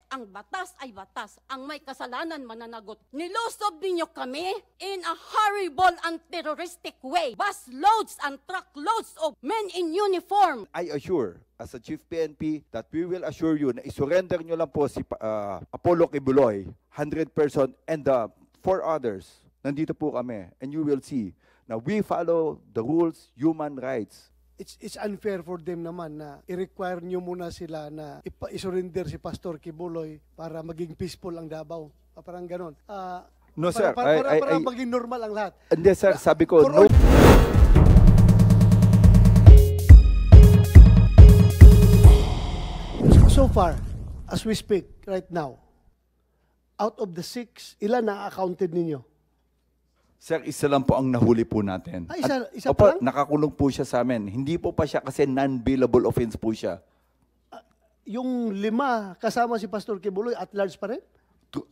ang batas ay batas. Ang may kasalanan mananagot. Nilusob ninyo kami in a horrible and terroristic way. Busloads and truckloads of men in uniform. I assure, as a Chief PNP, that we will assure you na isurrender nyo lang po si Apollo Kibuloy, 100%, and the 4 others. Nandito po kami, and you will see na we follow the rules, human rights. It's unfair for them naman na i-require nyo muna sila na isurrender si Pastor Kibuloy para maging peaceful ang Davao. Parang ganon. No, sir. Para maging normal ang lahat. Hindi, sir. Sabi ko, no. So far, as we speak right now, out of the 6, ilan na accounted ninyo? Sir, isa lang po ang nahuli po natin. Isa Opo, pa lang? nakakulong po siya sa amin. Hindi po pa siya kasi non-bailable offense po siya. Yung 5 kasama si Pastor Kibuloy at large pa rin?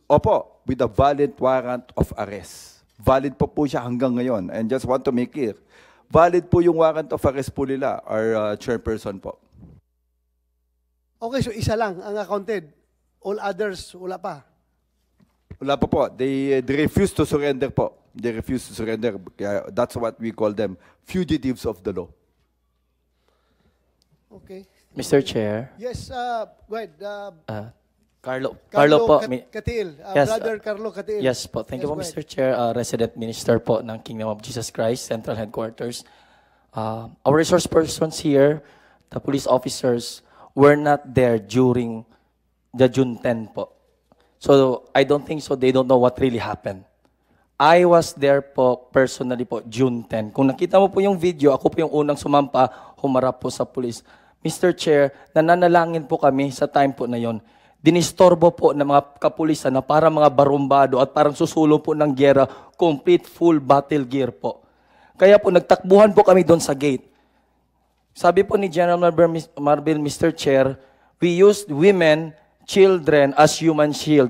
Opo, with a valid warrant of arrest. Valid po siya hanggang ngayon. And just want to make clear, valid po yung warrant of arrest po nila, our chairperson po. Okay, so isa lang ang accounted. All others, wala pa. Wala pa po. They refuse to surrender po. They refuse to surrender. That's what we call them, fugitives of the law. Okay. Mr. Chair. Yes, go ahead. Carlo po. Katiil. Yes, Brother Carlo Katiil. Yes po. Thank you po, Mr. Chair. Resident Minister po ng Kingdom of Jesus Christ, Central Headquarters. Our resource persons here, the police officers, were not there during the June 10 po. So, I don't think so. They don't know what really happened. I was there po, personally po, June 10. Kung nakita mo po yung video, ako po yung unang sumampa, humarap po sa police. Mr. Chair, nananalangin po kami sa time po na yon. Dinistorbo po ng mga kapulisan na para mga barumbado at parang susulong po ng gyera, complete full battle gear po. Kaya po, nagtakbuhan po kami doon sa gate. Sabi po ni General Marbil, Mr. Chair, we used women, children as human shield.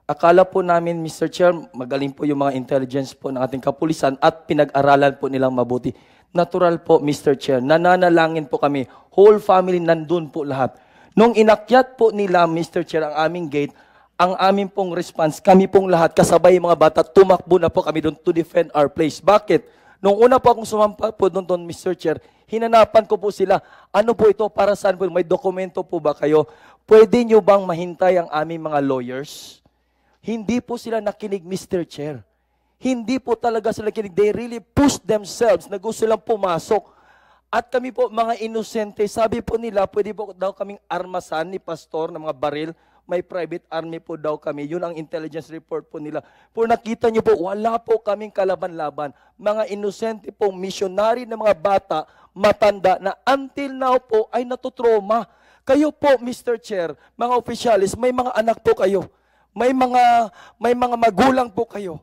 Akala po namin, Mr. Chair, magaling po yung mga intelligence po ng ating kapulisan at pinag-aralan po nilang mabuti. Natural po, Mr. Chair, nananalangin po kami. Whole family nandun po lahat. Nung inakyat po nila, Mr. Chair, ang aming gate, ang aming pong response, kami pong lahat, kasabay mga bata, tumakbo na po kami doon to defend our place. Bakit? Nung una po akong sumampa po doon, Mr. Chair, hinanapan ko po sila, ano po ito, para saan po, may dokumento po ba kayo? Pwede nyo bang mahintay ang aming mga lawyers? Hindi po sila nakinig, Mr. Chair. Hindi po talaga sila nakinig. They really pushed themselves na gusto silang pumasok. At kami po, mga inosente, sabi po nila, pwede po daw kaming armasan ni Pastor ng mga baril. May private army po daw kami. Yun ang intelligence report po nila. Pero nakita nyo po, wala po kaming kalaban-laban. Mga inosente pong missionary na mga bata, matanda, na until now po ay natutroma. Kayo po, Mr. Chair, mga opisyalis, may mga anak po kayo. May mga magulang po kayo.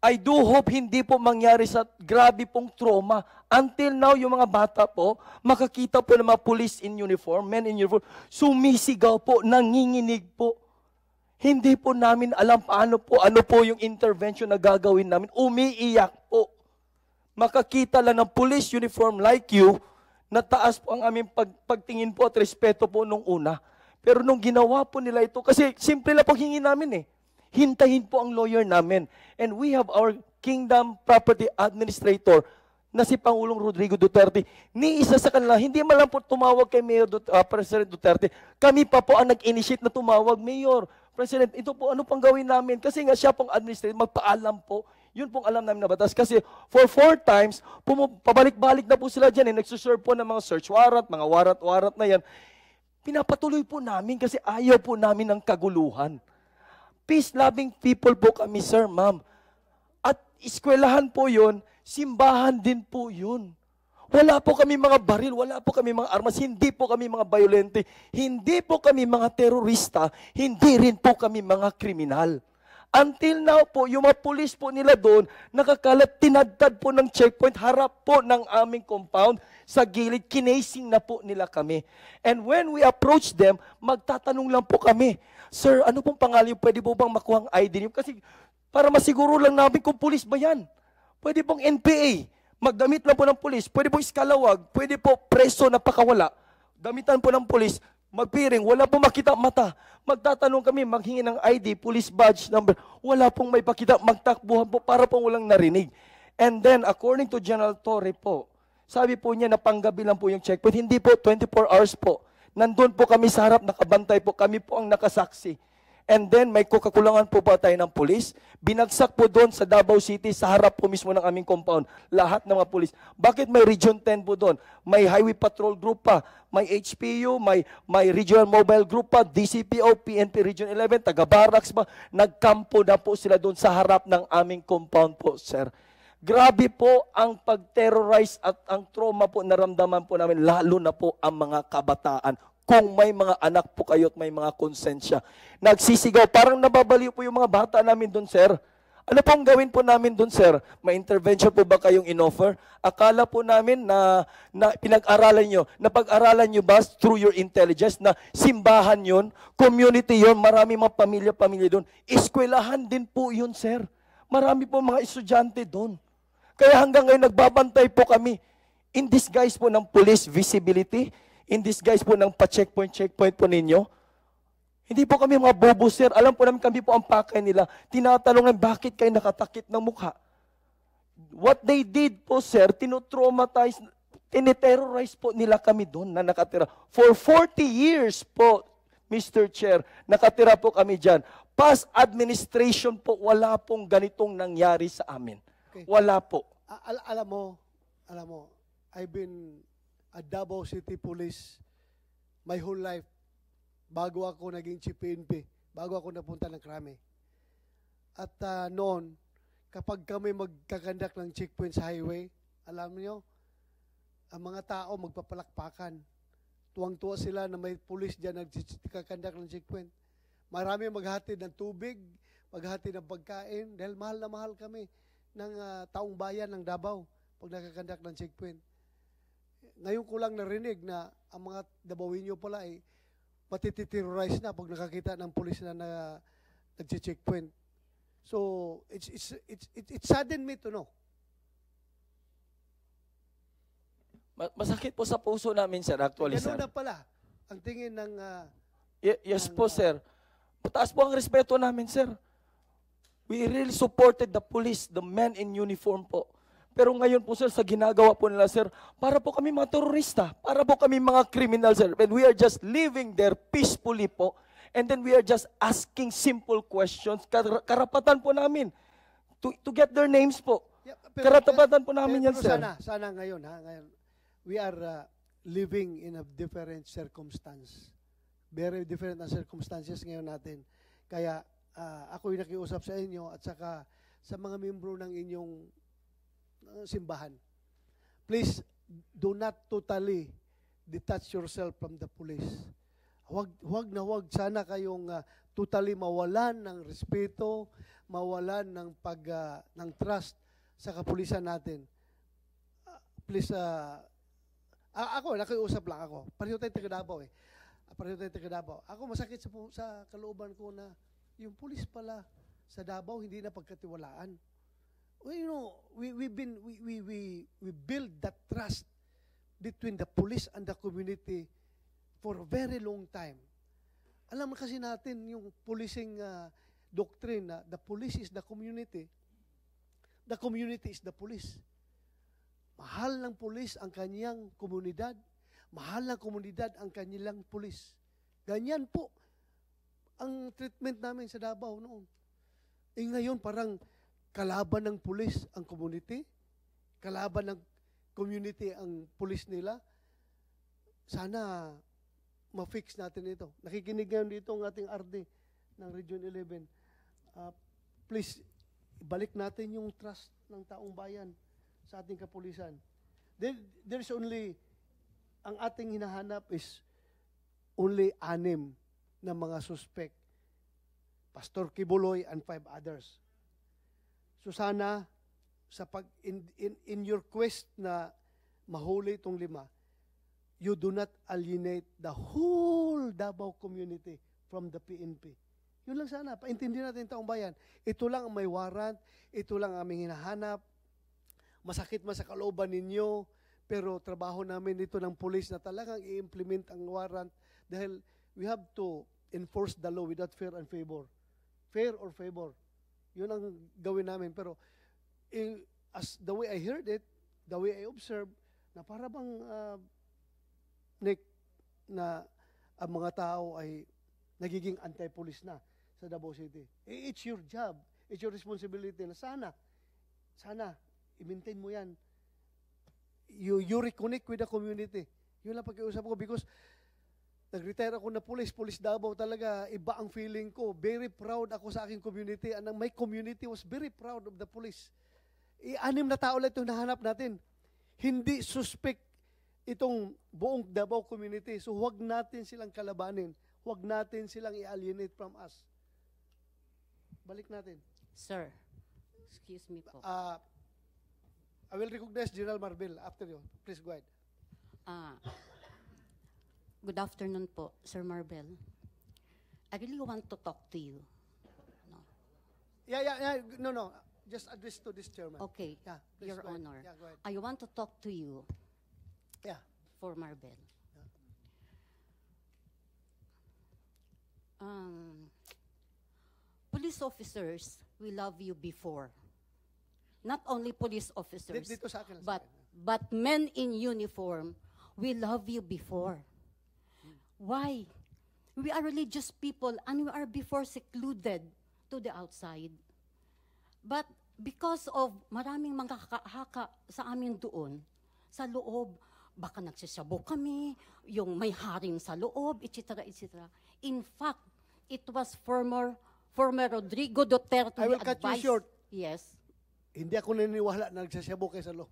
I do hope hindi po mangyari sa grabe pong trauma. Until now, yung mga bata po, makakita po ng mga police in uniform, men in uniform, sumisigaw po, nanginginig po. Hindi po namin alam ano po yung intervention na gagawin namin. Umiiyak po. Makakita lang ng police uniform like you, na taas po ang aming pagtingin po at respeto po nung una. Pero nung ginawa po nila ito, kasi simple lang po hingin namin eh. Hintayin po ang lawyer namin. And we have our Kingdom Property Administrator na si Pangulong Rodrigo Duterte. Ni isa sa kanila, hindi man lang po tumawag kay President Duterte. Kami pa po ang nag-initiate na tumawag, Mayor, President, ito po ano pang gawin namin? Kasi nga siya pong administrator, magpaalam po. Yun pong alam namin na batas. Kasi for 4 times, pabalik-balik na po sila dyan. Nagsuserve po ng mga search warrant, mga warrant na yan. Pinapatuloy po namin kasi ayaw po namin ng kaguluhan. Peace-loving people po kami, sir, ma'am. At eskwelahan po yun, simbahan din po yun. Wala po kami mga baril, wala po kami mga armas, hindi po kami mga violente, hindi po kami mga terorista, hindi rin po kami mga kriminal. Until now po, yung mga pulis po nila doon, nakakalat, tinadtad po ng checkpoint, harap po ng aming compound, sa gilid, kinasing na po nila kami. And when we approach them, magtatanong lang po kami, Sir, ano pong pangalan, pwede po bang makuha ang ID niyo? Kasi para masiguro lang namin kung pulis ba yan. Pwede pong NPA, magdamit lang po ng pulis, pwede po iskalawag, pwede po preso na pakawala, damitan po ng pulis, magpiring, wala pong makita mata. Magtatanong kami, maghingi ng ID, police badge number, wala pong may pakita, magtakbuhan po para pong walang narinig. And then, according to General Torre po, sabi po niya na panggabi lang po yung checkpoint, hindi po 24 hours po. Nandun po kami sa harap, nakabantay po, kami po ang nakasaksi. And then, may kakulangan po ba tayo ng pulis? Binagsak po doon sa Davao City, sa harap po mismo ng aming compound, lahat ng mga pulis. Bakit may Region 10 po doon? May Highway Patrol Group pa, may HPU, may Regional Mobile Group pa, DCPO, PNP Region 11, taga-barracks pa. Nagkampo na po sila doon sa harap ng aming compound po, sir. Grabe po ang pag-terrorize at ang trauma po naramdaman po namin, lalo na po ang mga kabataan. Kung may mga anak po kayo at may mga konsensya. Nagsisigaw, parang nababaliw po yung mga bata namin doon, sir. Ano pong gawin po namin doon, sir? May intervention po ba kayong in-offer? Akala po namin na pinag-aralan nyo, napag-aralan nyo ba through your intelligence na simbahan yun, community yun, marami mga pamilya-pamilya doon. Eskwelahan din po yun, sir. Marami po mga estudyante doon. Kaya hanggang ngayon nagbabantay po kami. In disguise po ng police visibility, in disguise po ng checkpoint po ninyo. Hindi po kami mga bobo, sir. Alam po namin kami po ang pakay nila. Tinatanungan, bakit kayo nakatakip ng mukha? What they did po, sir, tinotraumatize, tineterrorize po nila kami doon na nakatira. For 40 years po, Mr. Chair, nakatira po kami dyan. Past administration po, wala pong ganitong nangyari sa amin. Okay. Wala po. Alam mo, I've been a Davao City Police my whole life bago ako naging Chief PNP, bago ako napunta ng Krame. At noon, kapag kami magkakandak ng checkpoint sa highway, alam niyo, ang mga tao magpapalakpakan. Tuwang-tuwa sila na may police dyan nagkakandak ng checkpoint. Marami maghatid ng tubig, maghatid ng pagkain, dahil mahal na mahal kami ng taong bayan ng Davao pag nakakandak ng checkpoint. Ngayon ko lang narinig na ang mga Davaoenyo pala ay matititerrorize na pag nakakita ng pulis na nag-checkpoint. So, it saddened me to know. Masakit po sa puso namin, sir, actually, sir. Ganun na pala ang tingin ng... Yes po, sir. Mataas po ang respeto namin, sir. We really supported the police, the men in uniform po. Pero ngayon po, sir, sa ginagawa po nila, sir, para po kami mga terorista, para po kami mga criminal, sir. And we are just living there peacefully po. And then we are just asking simple questions. Karapatan po namin to get their names po. Yeah, Karapatan po namin yan, sir. Sana ngayon, ngayon, we are living in a different circumstance. Very different na circumstances ngayon natin. Kaya ako'y nakiusap sa inyo at saka sa mga membro ng inyong simbahan. Please do not totally detach yourself from the police. Huwag sana kayong totally mawalan ng respeto, mawalan ng ng trust sa kapulisan natin. Please ako nakiusap lang ako. Pareho tayong taga Davao eh. Pareho tayong taga Davao. Ako masakit sa kalooban ko na yung pulis pala sa Davao hindi na pagkatiwalaan. Well, you know, we build that trust between the police and the community for a very long time. Alam mo kasi natin yung policing doctrine na the police is the community is the police. Mahal ng police ang kanyang komunidad, mahal ng komunidad ang kanilang police. Ganyan po ang treatment namin sa Davao noon. Ngayon parang kalaban ng pulis ang community, kalaban ng community ang pulis nila. Sana ma-fix natin ito. Nakikinig ngayon dito ang ating RD ng Region 11. Please, ibalik natin yung trust ng taong bayan sa ating kapulisan. There's only, ang ating hinahanap is only 6 na mga suspect. Pastor Kibuloy and 5 others. So sana sa in your quest na mahuli itong 5, you do not alienate the whole Davao community from the PNP. Yun lang sana, paintindihan natin taong bayan. Ito lang ang may warrant, ito lang ang aming hinahanap. Masakit man sa kalooban ninyo, pero trabaho namin ito ng pulis na talagang i-implement ang warrant Dahil we have to enforce the law without fear and favor. Fair or favor. Yun ang gawin namin. Pero as the way I heard it, the way I observed, na para bang Nick, na ang mga tao ay nagiging anti-police na sa Davao City. It's your job. It's your responsibility na sana, i-maintain mo yan. You reconnect with the community. Yun lang pag-iusap ko because nag-retire ako na police Davao talaga, iba ang feeling ko. Very proud ako sa aking community. And my community was very proud of the police. 6 na tao lang ito nahanap natin. Hindi suspect itong buong Davao community. So huwag natin silang kalabanin. Huwag natin silang i-alienate from us. Balik natin. Sir, excuse me po. I will recognize General Marbel after you. Please go ahead. Good afternoon po, Sir Marbel. I really want to talk to you. No. Yeah. No. Just address to this chairman. Okay, Yeah, please Your go ahead. Honor. Yeah, go ahead. I want to talk to you Yeah. for Marbel. Police officers, we love you before. Not only police officers, Dito sa akin. but men in uniform, we love you before. Why? We are religious people and we are before secluded to the outside. But because of maraming mga haka sa amin doon, sa loob, baka nagsisabo kami, yung may haring sa loob, etc., etc. In fact, it was former Rodrigo Duterte I will cut you advised. short. Yes. Hindi ako naniniwala na nagsasayabu kayo sa loob.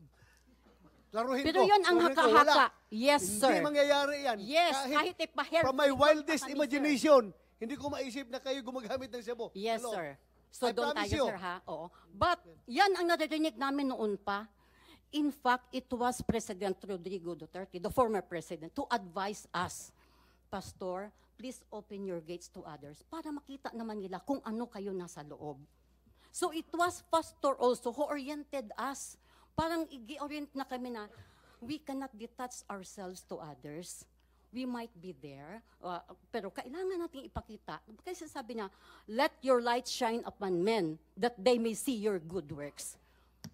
Laruhin Pero ko. yun ang Laruhin ko, haka-haka. wala. Yes, sir. Hindi mangyayari yan. Yes, kahit ipa-hair from my flip wildest pa kami, sir. imagination, hindi ko maisip na kayo gumagamit ng sabo. Yes, Hello. sir. So I doon promise tayo, you. sir, ha? Oo. But, yan ang naririnig namin noon pa. In fact, it was President Rodrigo Duterte, the former president, to advise us, Pastor, please open your gates to others para makita naman nila kung ano kayo nasa loob. So it was Pastor also who oriented us. Parang i-orient na kami na we cannot detach ourselves to others. We might be there, pero kailangan nating ipakita. Kasi sabi na, let your light shine upon men, that they may see your good works.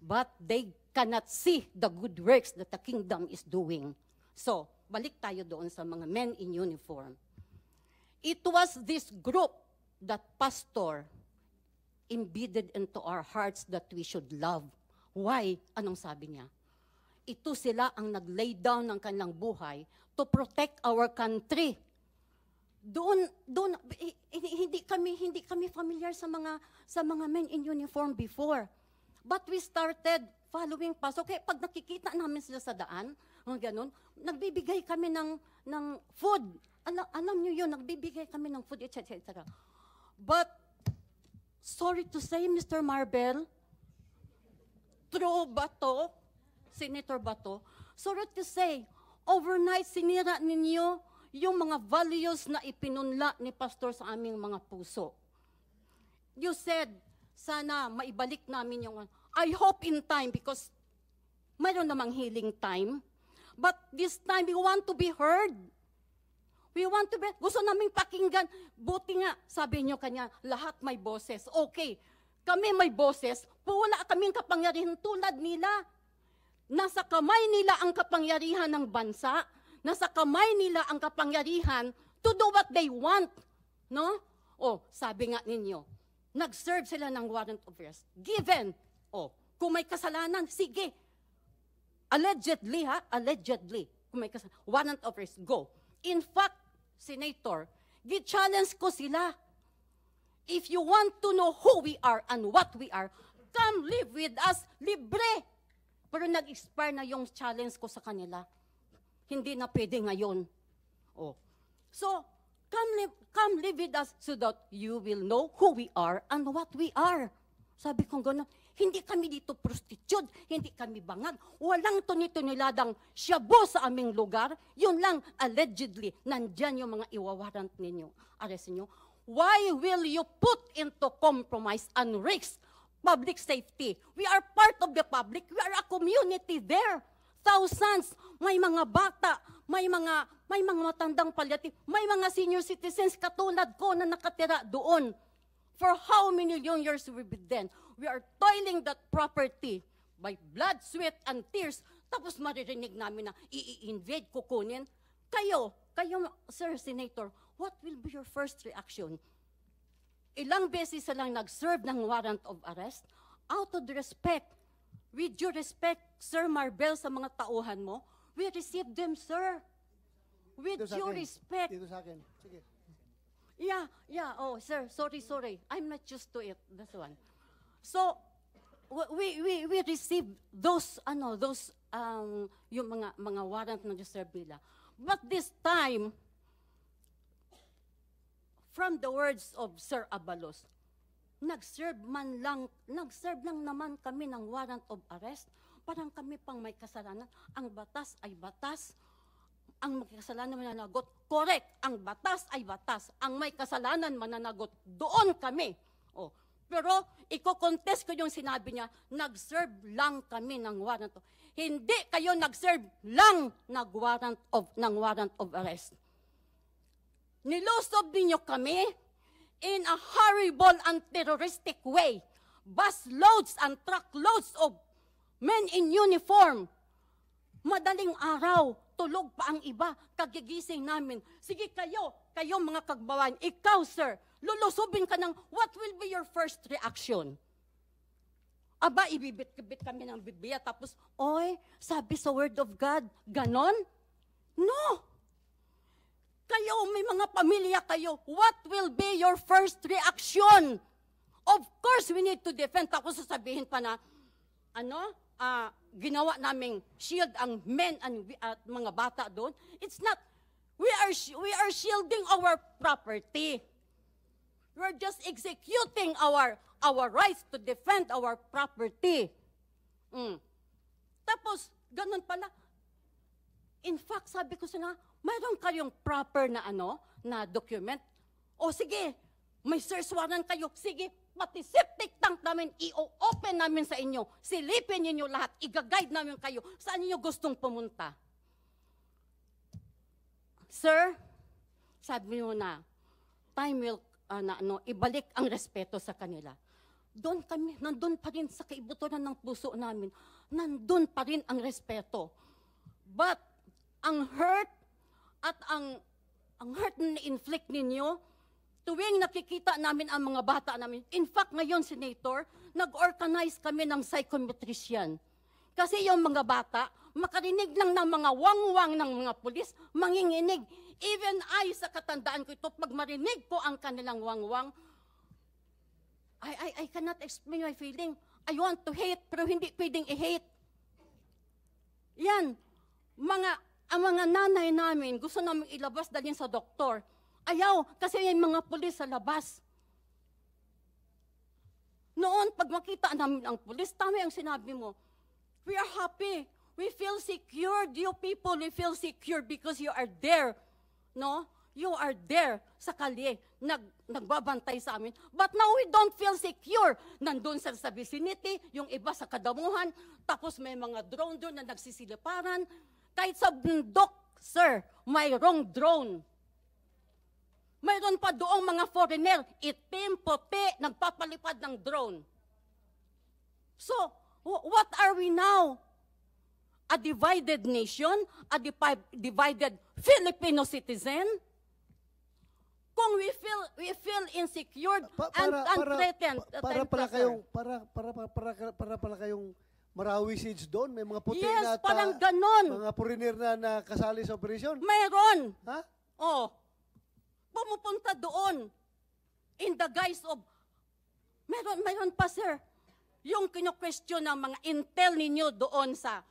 But they cannot see the good works that the kingdom is doing. So, balik tayo doon sa mga men in uniform. It was this group that Pastor embedded into our hearts that we should love. Why? Anong sabi niya? Ito sila ang nag-lay down ng kanilang buhay to protect our country. Doon hindi kami familiar sa mga men in uniform before. But we started following Pastor. Kaya pag nakikita namin sila sa daan, ganun, nagbibigay kami ng food. Alam niyo yun, nagbibigay kami ng food, etc. But sorry to say, Mr. Marbel, through Bato, Senator Bato, sorry to say, overnight sinira ninyo yung mga values na ipinunla ni Pastor sa aming mga puso. You said, sana maibalik namin yung, I hope in time, because mayroon namang healing time, but this time we want to be heard. We want to be, gusto naming pakinggan. Buti nga, sabi niyo kanya, lahat may boses. Okay, kami may boses, wala kaming kapangyarihan tulad nila. Nasa kamay nila ang kapangyarihan ng bansa, nasa kamay nila ang kapangyarihan to do what they want. No? Sabi nga ninyo, nag-serve sila ng warrant of arrest. Given. Kung may kasalanan, sige. Allegedly, allegedly. Kung may kasalanan, warrant of arrest, go. In fact, Senator, gi-challenge ko sila. If you want to know who we are and what we are, come live with us, libre. Pero nag-expire na yung challenge ko sa kanila. Hindi na pwede ngayon. So, come live with us so that you will know who we are and what we are. Sabi ko gano'n, hindi kami dito prostitute, hindi kami bangag, walang tuni-tuniladang shabu sa aming lugar, yun lang, allegedly, nandyan yung mga iwawarant ninyo, arrest ninyo. Why will you put into compromise and risk public safety? We are part of the public, we are a community there. Thousands, may mga bata, may mga matandang palliative, may mga senior citizens katulad ko na nakatira doon. For how many long years we've been then? We are toiling that property by blood, sweat, and tears. Tapos maririnig namin na i-invade, kukunin. Kayo, Sir Senator, what will be your first reaction? Ilang beses na lang nag-serve ng warrant of arrest? Out of respect, with due respect, Sir Marbel, sa mga tauhan mo, we receive them, sir. With Dito sa due akin. respect. Dito sa akin. Sige. Yeah. Oh, sir, sorry. I'm not used to it. That's one. So, we receive those, yung mga warrant na deserve nila. But this time, from the words of Sir Abalos, nag-serve lang naman kami ng warrant of arrest. Parang kami pang may kasalanan. Ang batas ay batas. Ang may kasalanan mananagot. Correct. Ang batas ay batas. Ang may kasalanan mananagot. Doon kami. Oh. Pero, iko-contest ko yung sinabi niya, nag-serve lang kami ng warrant of. Hindi kayo nag-serve lang ng warrant of arrest. Nilusob ninyo kami in a horrible and terroristic way. Busloads and truckloads of men in uniform. Madaling araw, tulog pa ang iba, kagigising namin. Sige kayo mga kagbawan, ikaw sir, lulusubin ka ng what will be your first reaction? Aba, ibibit-bit kami ng Biblia, tapos, oy, sabi sa Word of God, ganon? No! Kayo, may mga pamilya kayo, what will be your first reaction? Of course, we need to defend. Tapos sasabihin pa na, ginawa naming shield ang men at mga bata doon. It's not, we are shielding our property. We're just executing our rights to defend our property. Tapos, ganun pala. In fact, sabi ko sana, mayroon kayong proper na na document. O sige, may search warrant kayo. Sige, pati septic tank namin, i-open namin sa inyo. Silipin ninyo lahat, i-guide namin kayo. Saan niyo gustong pumunta? Sir, sabi mo na, time will, ibalik ang respeto sa kanila. Doon kami, nandun pa rin sa kaibuturan ng puso namin, nandun pa rin ang respeto. But, ang hurt at ang hurt na inflict ninyo, tuwing nakikita namin ang mga bata namin, in fact, ngayon, Senator, nag-organize kami ng psychometrician. Kasi yung mga bata, makarinig lang ng mga wangwang ng mga pulis, manginginig. Even I, sa katandaan ko ito, pag marinig ko ang kanilang wangwang, I cannot explain my feeling. I want to hate, pero hindi pwedeng i-hate. Yan, ang mga nanay namin, gusto namin ilabas dalhin sa doktor. Ayaw, kasi yung mga pulis sa labas. Noon, pag makita namin ang pulis, tama ang sinabi mo, we are happy. We feel secured. You people, we feel secure because you are there. No? You are there sa kalye, nagbabantay sa amin. But now we don't feel secure. Nandun sa vicinity, yung iba sa kadamuhan, tapos may mga drone doon na nagsisiliparan. Kahit sa bundok, sir, mayroong drone. Mayroon pa doong mga foreigner, itim, puti, nagpapalipad ng drone. So, what are we now? A divided nation? A divided Filipino citizen? Kung we feel insecure and threatened. Para pala kayong Marawi Siege doon, may mga puti yes, na parang ganon. mga foreigner na kasali sa operasyon. Mayroon. Ha? Oh. Pumupunta doon in the guise of mayroon pa sir. Yung kino-question ng mga intel ninyo doon sa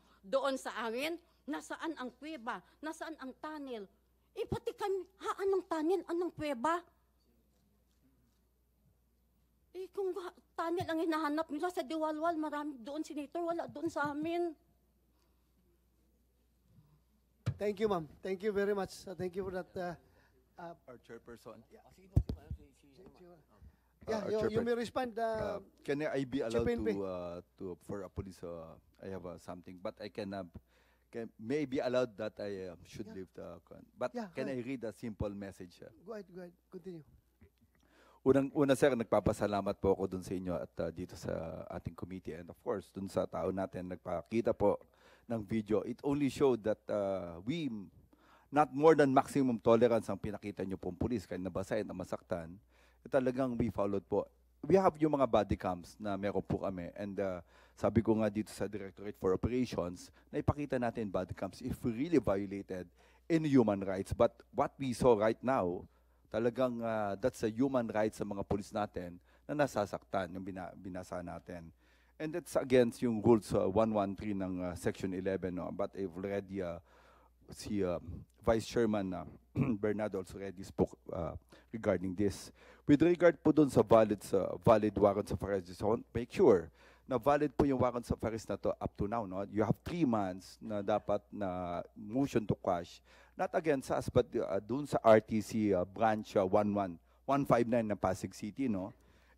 amin, nasaan ang kuweba, nasaan ang tunnel. Pati kami, anong tunnel, anong kuweba? Kung tunnel ang hinahanap nila sa Diwalwal, marami doon, Senator, wala doon sa amin. Thank you, ma'am. Thank you very much. Thank you for that. Our chairperson. Yeah, Our you may respond. Can I be allowed PNP. for a police? I have something, but I can may be allowed that I should Yeah. leave the but Yeah, can go I read a simple message? Go ahead, continue. Una sir, nagpapasalamat po ako dun sa inyo at dito sa ating committee, and of course dun sa tao natin nagpakita po ng video. It only showed that we not more than maximum tolerance ang pinakita nyo pong pulis kahit nabasahin na masaktan. Talagang we followed po. We have yung mga body cams na meron po kami, and sabi ko nga dito sa Directorate for Operations na ipakita natin body cams if we really violated in human rights. But what we saw right now, talagang that's a human rights sa mga pulis natin na nasasaktan, yung binasa natin. And that's against yung rules 113 ng Section 11. No? But I've already, si Vice Chairman Bernardo also already spoke regarding this. With regard po dun sa valid warrants of arrest, so make sure na valid po yung warrants of arrest na to up to now. No? You have 3 months na dapat na motion to quash. Not against us, but dun sa RTC branch 159 ng Pasig City. No?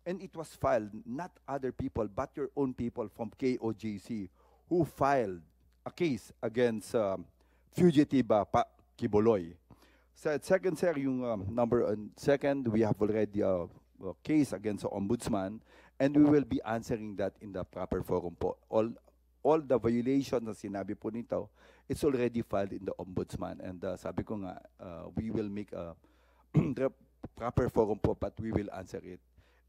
And it was filed, not other people, but your own people from KOJC who filed a case against fugitive Kibuloy. Second, sir, yung second, we have already a case against the ombudsman, and we will be answering that in the proper forum po. All the violations na sinabi po nito, it's already filed in the ombudsman, and sabi ko nga, we will make a proper forum po, but we will answer it.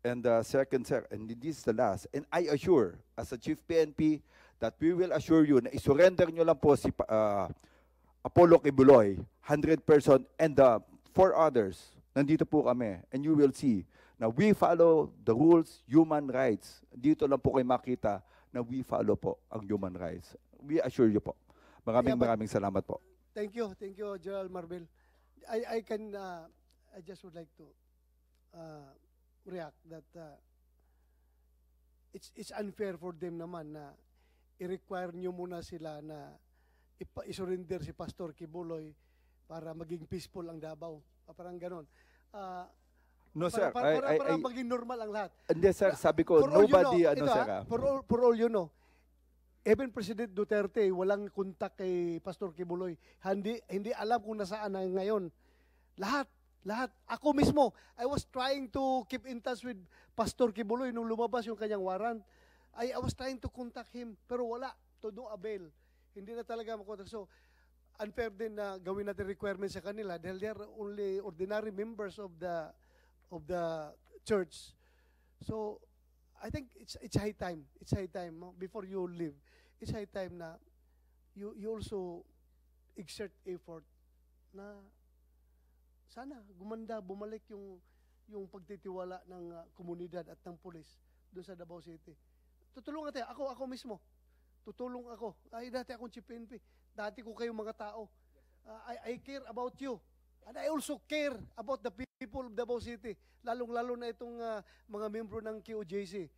And second, sir, and this is the last, and I assure, as a Chief PNP, that we will assure you na isurrender nyo lang po si Apollo Kibuloy, 100%, and 4 others, nandito po kami, and you will see na we follow the rules, human rights. Dito lang po kayo makita na we follow po ang human rights. We assure you po. Maraming salamat po. Thank you, General Marbel. I just would like to react that it's unfair for them naman na i-require nyo muna sila na isurrender si Pastor Kibuloy para maging peaceful ang Davao. Parang ganon. No, sir. Para maging normal ang lahat. Hindi, sir. Sabi ko, nobody, for all you know, even President Duterte, walang kontak kay Pastor Kibuloy. Hindi alam kung nasaan na ngayon. Lahat. Ako mismo, I was trying to keep in touch with Pastor Kibuloy nung lumabas yung kanyang warrant. I was trying to contact him, pero wala. To no avail. Hindi na talaga makontak. So, unfair din na gawin natin requirements sa kanila dahil they are only ordinary members of the church. So, I think it's high time. It's high time before you leave. It's high time na you also exert effort na sana gumanda, bumalik yung pagtitiwala ng komunidad at ng pulis doon sa Davao City. Tutulungan tayo. Ako mismo. Tutulong ako. Dati akong Chief PNP. Dati ko kayong mga tao. I care about you. And I also care about the people of Davao City. Lalong-lalo na itong mga membro ng QJC.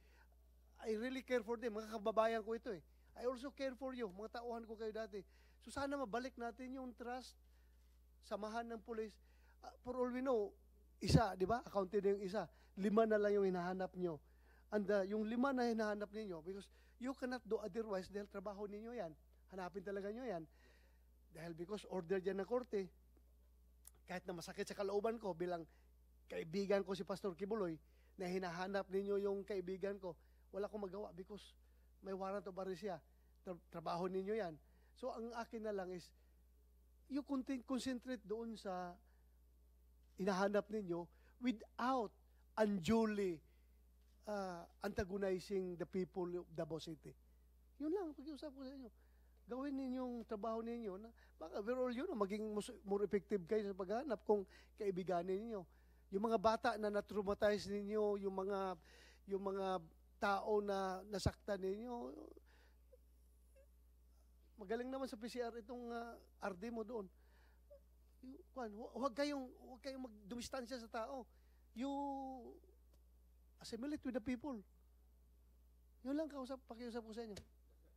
I really care for them. Mga kababayan ko ito eh. I also care for you. Mga tauhan ko kayo dati. So sana mabalik natin yung trust. Samahan ng pulis. For all we know, isa, di ba? Accounted na yung isa. 5 na lang yung hinahanap nyo. And yung 5 na hinahanap ninyo, because you cannot do otherwise dahil trabaho ninyo yan. Hanapin talaga nyo yan. Dahil because order dyan ng korte, kahit na masakit sa kalooban ko bilang kaibigan ko si Pastor Kibuloy, na hinahanap ninyo yung kaibigan ko, wala akong magawa because may warrant of arrest siya. Trabaho ninyo yan. So ang akin na lang is, you concentrate doon sa hinahanap ninyo without unduly antagonizing the people of Davao City. Yun lang, pag-iusap ko sa inyo. Gawin ninyong trabaho ninyo na baka overall yun, maging more effective kayo sa paghahanap kung kaibiganin ninyo. Yung mga bata na na-traumatize ninyo, yung mga tao na nasaktan ninyo, magaling naman sa PCR itong RD mo doon. Huwag kayong magdumistansya sa tao. You assimilate with the people. Yun lang pakiusap ko sa inyo.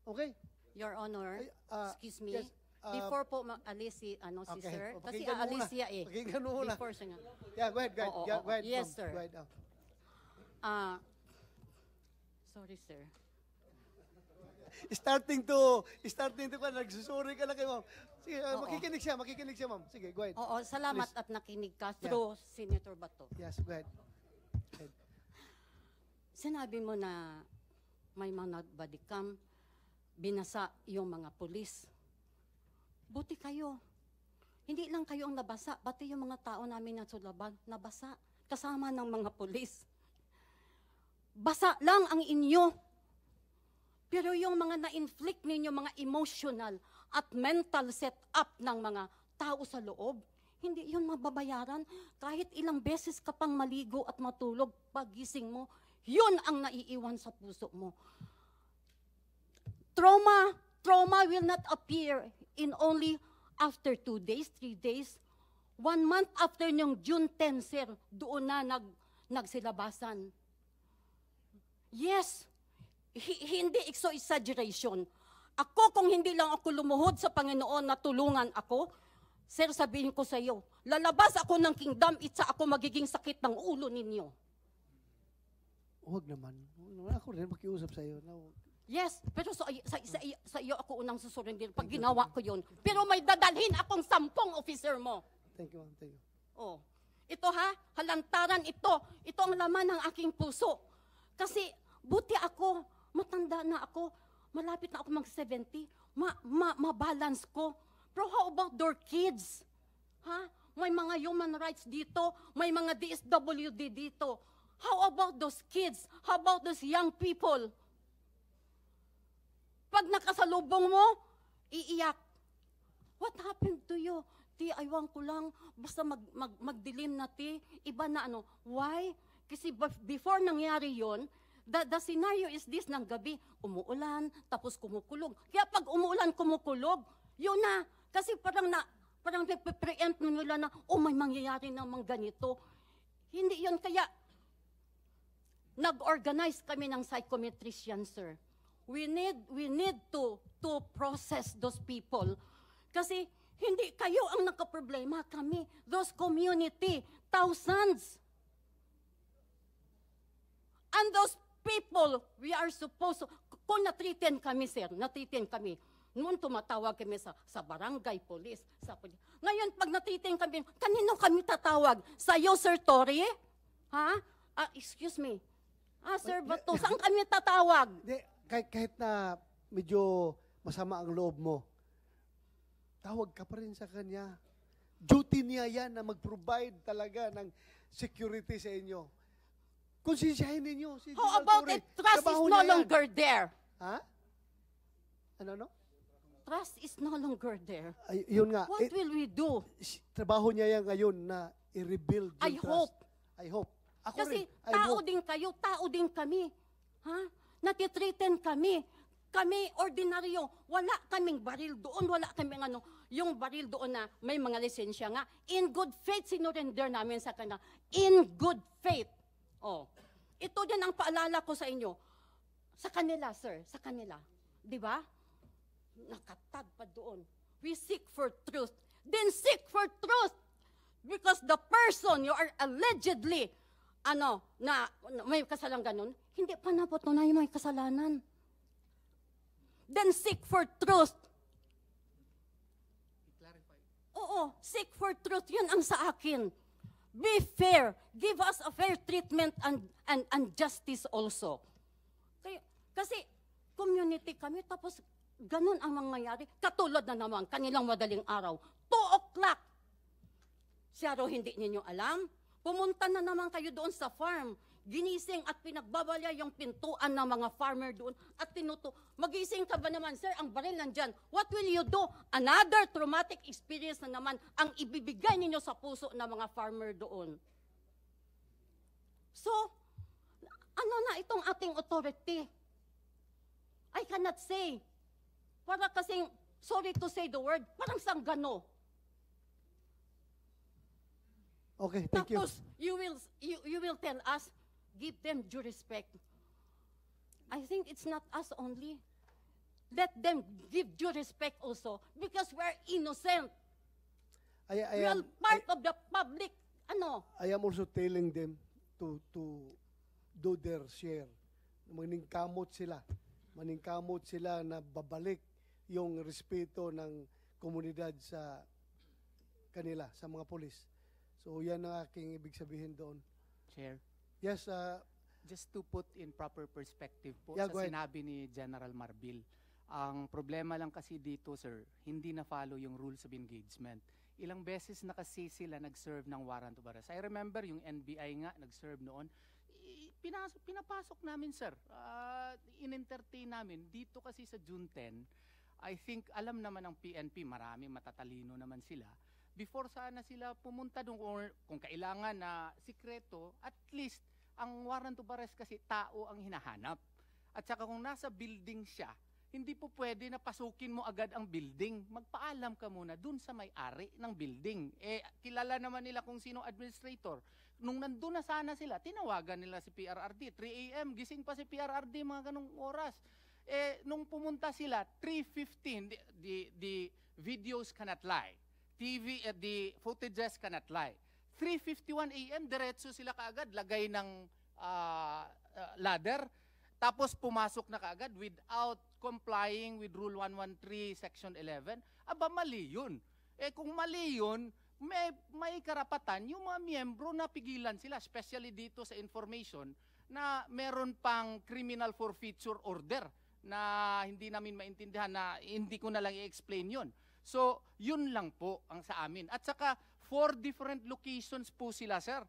Okay? Your Honor, excuse me. yes, Before po alis si okay. sir, kasi Pakinggan mo aalis muna. siya eh. Pakinggan mo muna. Before siya. Yeah, go ahead. Oo, Go ahead. yes, ma'am. sir. Go ahead. Sorry, sir. starting to ka, nagsusuri ka na kay ma'am. Sige, Oo. makikinig siya, ma'am. Sige, go ahead. Oo, salamat Please. at nakinig ka through Senator Bato. Yes, go ahead. Sinabi mo na may mga body cam, binasa yung mga pulis. Buti kayo. Hindi lang kayo ang nabasa, pati yung mga tao namin na sulaban, nabasa. Kasama ng mga pulis. Basa lang ang inyo. Pero yung mga na-inflict ninyo, mga emotional at mental setup ng mga tao sa loob, hindi yun mababayaran. Kahit ilang beses ka pang maligo at matulog, pagising mo, yun ang naiiwan sa puso mo. Trauma will not appear in only after 2 days, 3 days. 1 month after yung June 10, sir, doon na nagsilabasan. Yes, hindi exaggeration. Ako, kung hindi lang ako lumuhod sa Panginoon na tulungan ako, sir, sabihin ko sa iyo, lalabas ako ng kingdom, itsa ako magiging sakit ng ulo ninyo. Huwag naman. Ako rin makiusap sa iyo. No. Yes, pero sa iyo ako unang susurrender pag ginawa ko yun. Pero may dadalhin akong 10 officer mo. Thank you, ma'am. Thank you. Oh. Ito halantaran ito. Ito ang laman ng aking puso. Kasi buti ako, matanda na ako, malapit na ako mag-70, mabalance ko. Pero how about their kids? May mga human rights dito, may mga DSWD dito. How about those kids? How about those young people? Pag nakasalubong mo, iiyak. What happened to you? Ti, aywan ko lang, basta magdilim na ti. Iba na ano. Why? Kasi before nangyari yon, the scenario is this ng gabi, umuulan, tapos kumukulog. Kaya pag umuulan, kumukulog, yun na. Kasi parang nagpe-preempt nila na, may mangyayari namang ganito. Hindi yun. Kaya, nag-organize kami ng psychometrician, sir. We need to process those people. Kasi hindi kayo ang nakaproblema, kami. Those community, thousands. And those people, we are supposed to, kung natriten kami, sir, natriten kami. Noon tumatawag kami sa barangay, police, sa police. Ngayon, pag natriten kami, kanino kami tatawag? Sa iyo, Sir Torre? Excuse me. Sir Bato, saan kami tatawag? Kahit na medyo masama ang loob mo, tawag ka pa rin sa kanya. Duty niya yan na mag-provide talaga ng security sa inyo. Konsensyahin ninyo. Si How about it? Trust is no longer there. Ha? Ano? Trust is no longer there. Ay, yun nga. What will we do? Trabaho niya yan ngayon na i-rebuild yung I trust. hope. I hope. Ako Kasi rin. I tao hope. din kayo, tao din kami. Natitreten kami. Kami, ordinaryo, wala kaming baril doon, wala kaming yung baril doon na may mga lisensya nga. In good faith, sinurrender namin sa kanila. In good faith. Ito din ang paalala ko sa inyo. Sa kanila, sir, sa kanila. Di ba? Nakatag pa doon. We seek for truth. Then seek for truth. Because the person you are allegedly, na may kasalanan ganun, hindi pa napatunay may kasalanan. Then seek for truth. Oo, seek for truth. Yun ang sa akin. Be fair. Give us a fair treatment and justice also. Kasi community kami, tapos ganun ang mangyayari. Katulad na naman, kanilang madaling araw. 2 o'clock. Siya raw hindi ninyo alam. Pumunta na naman kayo doon sa farm. Ginising at pinagbabalya yung pintuan ng mga farmer doon at magising ka ba naman, sir, ang baril nandyan. What will you do? Another traumatic experience na naman ang ibibigay ninyo sa puso ng mga farmer doon. So, ano na itong ating authority? I cannot say. Para kasing, sorry to say the word, parang sanggano. Okay, thank you. Tapos, you will tell us, give them due respect. I think it's not us only. Let them give due respect also because we're innocent. We are part of the public. I am also telling them to do their share. Maningkamot sila. maningkamot sila na babalik yung respeto ng komunidad sa kanila, sa mga pulis. So yan ang aking ibig sabihin doon. Chair, Yes, just to put in proper perspective po Yeah, sa go ahead. sinabi ni General Marbil, ang problema lang kasi dito, sir, hindi na-follow yung rules of engagement. Ilang beses na kasi sila nag-serve ng warrant of arrest. I remember yung NBI nga nag-serve noon. Pinapasok namin, sir. In-entertain namin. Dito kasi sa June 10, I think alam naman ng PNP, marami matatalino naman sila. Before sana sila pumunta doon or kung kailangan na sikreto, at least ang warrant of arrest kasi tao ang hinahanap. At saka kung nasa building siya, hindi po pwede na pasukin mo agad ang building. Magpaalam ka muna dun sa may-ari ng building. Kilala naman nila kung sino administrator. Nung nandun na sana sila, tinawagan nila si PRRD. 3 a.m., gising pa si PRRD, mga ganong oras. Nung pumunta sila, 3:15, the videos cannot lie. The footages cannot lie. 3:51 a.m., diretso sila kaagad, lagay ng ladder, tapos pumasok na kaagad without complying with Rule 113, Section 11. Aba, mali yun. Kung mali yun, may karapatan yung mga miyembro na pigilan sila, especially dito sa information, na meron pang criminal forfeiture order na hindi namin maintindihan, na hindi ko na lang i-explain yun. So, yun lang po ang sa amin. At saka, 4 different locations po sila, sir.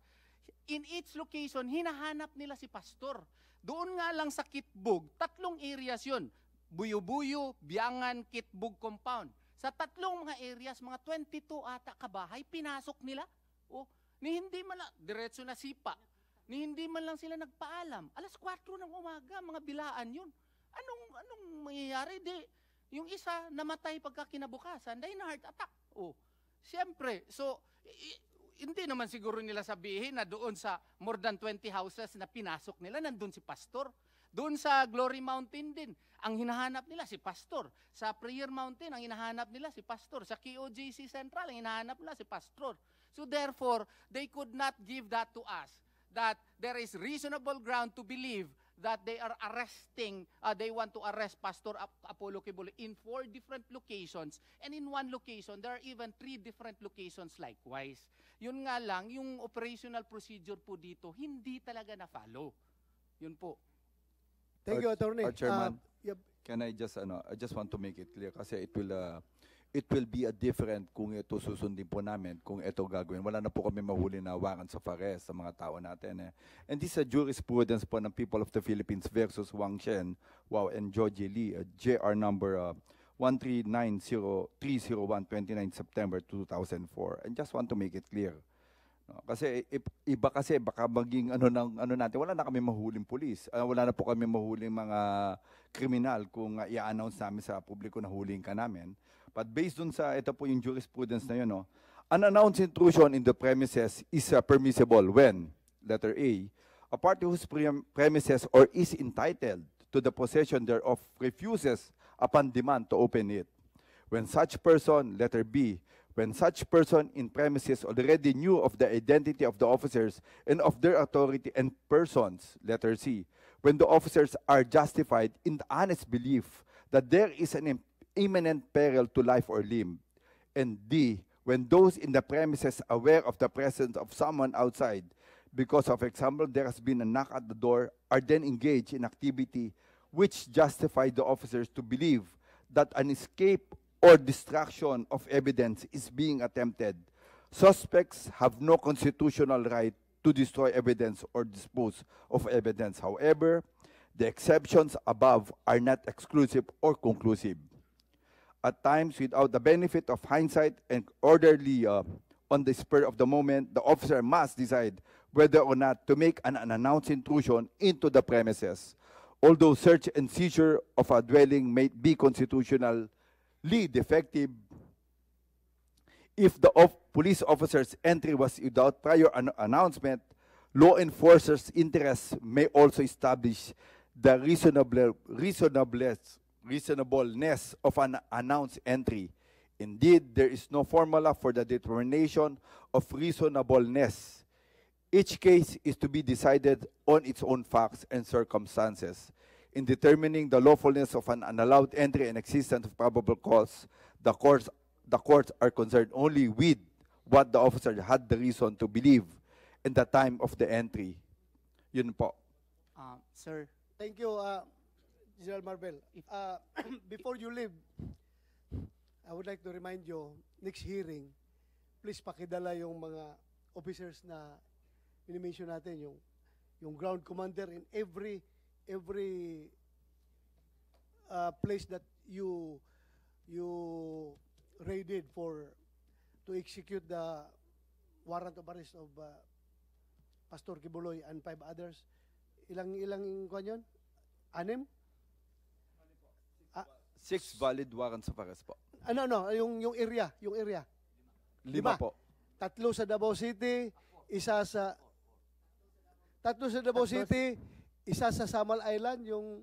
In each location, hinahanap nila si pastor. Doon nga lang sa Kitbug, 3 areas yun. Buyo-Buyo, Biangan, Kitbug Compound. Sa 3 mga areas, mga 22 ata kabahay, pinasok nila. Ni hindi man lang, diretso na sipa. Ni hindi man lang sila nagpaalam. Alas 4 ng umaga, mga bilaan yun. Anong mangyayari? Yung isa namatay pagka kinabukasan dahil na heart attack. Siyempre, so hindi naman siguro nila sabihin na doon sa more than 20 houses na pinasok nila, nandun si pastor. Doon sa Glory Mountain din, ang hinahanap nila si pastor. Sa Prayer Mountain, ang hinahanap nila si pastor. Sa KOJC Central, ang hinahanap nila si pastor. So therefore, they could not give that to us, that there is reasonable ground to believe that they are arresting, they want to arrest Pastor Apollo Kibuloy in 4 different locations, and in 1 location, there are even 3 different locations likewise. Yun nga lang, yung operational procedure po dito, hindi talaga na-follow. Yun po. thank you, Attorney. Chairman, Yep. can I just want to make it clear kasi it will be a different kung ito susundin po namin, kung ito gagawin. Wala na po kami mahuli na warrant of arrest sa mga tao natin. And this is a jurisprudence po ng People of the Philippines versus Wang Shen, Wow, and Georgie Lee, JR number 1390301, 29 September 2004. And just want to make it clear. No? Kasi iba kasi baka maging natin, wala na kami mahuling pulis. Wala na po kami mahuling mga kriminal kung i-announce namin sa publiko na huling ka namin. But based dun sa, ito po yung jurisprudence na yun, unannounced intrusion in the premises is permissible when, letter A party whose premises or is entitled to the possession thereof refuses upon demand to open it. When such person, letter B, when such person in premises already knew of the identity of the officers and of their authority and persons, letter C, when the officers are justified in the honest belief that there is an imminent peril to life or limb, and D, when those in the premises aware of the presence of someone outside, because of example, there has been a knock at the door, are then engaged in activity which justify the officers to believe that an escape or destruction of evidence is being attempted. Suspects have no constitutional right to destroy evidence or dispose of evidence. However, the exceptions above are not exclusive or conclusive. At times, without the benefit of hindsight and orderly on the spur of the moment, the officer must decide whether or not to make an unannounced intrusion into the premises. Although search and seizure of a dwelling may be constitutionally defective, if the police officer's entry was without prior announcement, law enforcers' interests may also establish the reasonableness of an announced entry. Indeed, there is no formula for the determination of reasonableness. Each case is to be decided on its own facts and circumstances. In determining the lawfulness of an unallowed entry and existence of probable cause, the courts are concerned only with what the officer had the reason to believe in the time of the entry. Yun po. Sir, Thank you, General Marbel. Before you leave, I would like to remind you, next hearing, please pakidala yung mga officers na minimension natin, yung ground commander in every place that you raided to execute the warrant of arrest of Pastor Kibuloy and 5 others. Ilang kwan yun? 6? 6 valid warrants of arrest po. Yung area. 5 Lima. po. 3 sa Davao City, isa sa Davao City, isa sa Samal Island, yung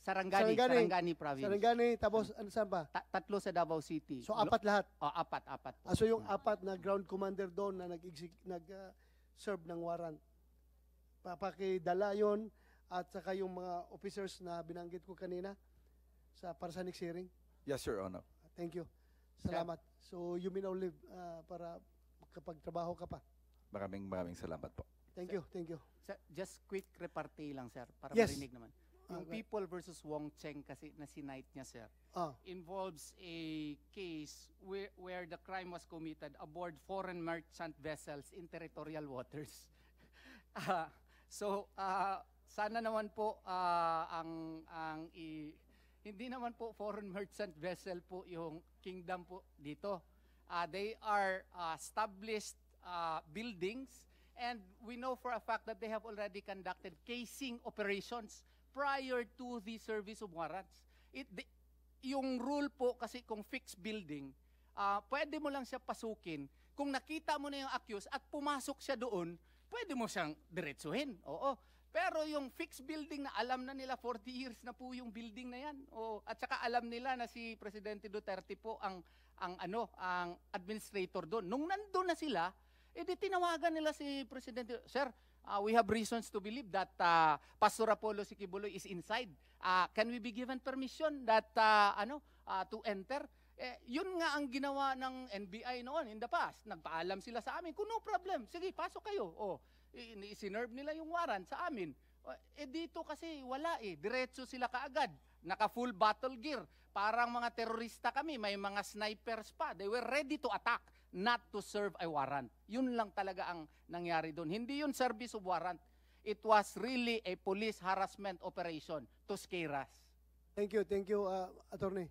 Sarangani province. Sarangani, tapos ano saan pa? 3 sa Davao City. So 4 lahat. Apat po. So yung 4 na ground commander doon na nag-serve ng warrant. Papakidala yon at saka yung mga officers na binanggit ko kanina para sa next hearing. Yes, Your Honor. Thank you. Salamat. So you may now leave para makapagtrabaho ka pa. Maraming salamat po. Thank you. Sir, just quick repartee lang, sir, para Yes. marinig naman. Yung Okay. People versus Wong Cheng kasi na sinight niya, sir, involves a case where the crime was committed aboard foreign merchant vessels in territorial waters. Sana naman po hindi naman po foreign merchant vessel po yung kingdom po dito. They are established buildings, and we know for a fact that they have already conducted casing operations prior to the service of warrants. Yung rule po kasi kung fixed building, pwede mo lang siya pasukin. Kung nakita mo na yung accused at pumasok siya doon, pwede mo siyang diretsuhin. Oo. Pero yung fixed building na alam na nila 40 years na po yung building na yan. At saka alam nila na si Presidente Duterte po ang administrator doon. Nung nandun na sila, edi tinawagan nila si Presidente, Sir, we have reasons to believe that Pastor Apollo Kibuloy is inside. Can we be given permission that to enter? Yun nga ang ginawa ng NBI noon in the past. Nagpaalam sila sa amin, no problem, sige, pasok kayo. Isinerve nila yung warrant sa amin. Dito kasi wala diretso sila kaagad. Naka full battle gear. Parang mga terorista kami, may mga snipers pa. They were ready to attack, not to serve a warrant. Yun lang talaga ang nangyari doon. Hindi yun service of warrant. It was really a police harassment operation to scare us. Thank you, Attorney.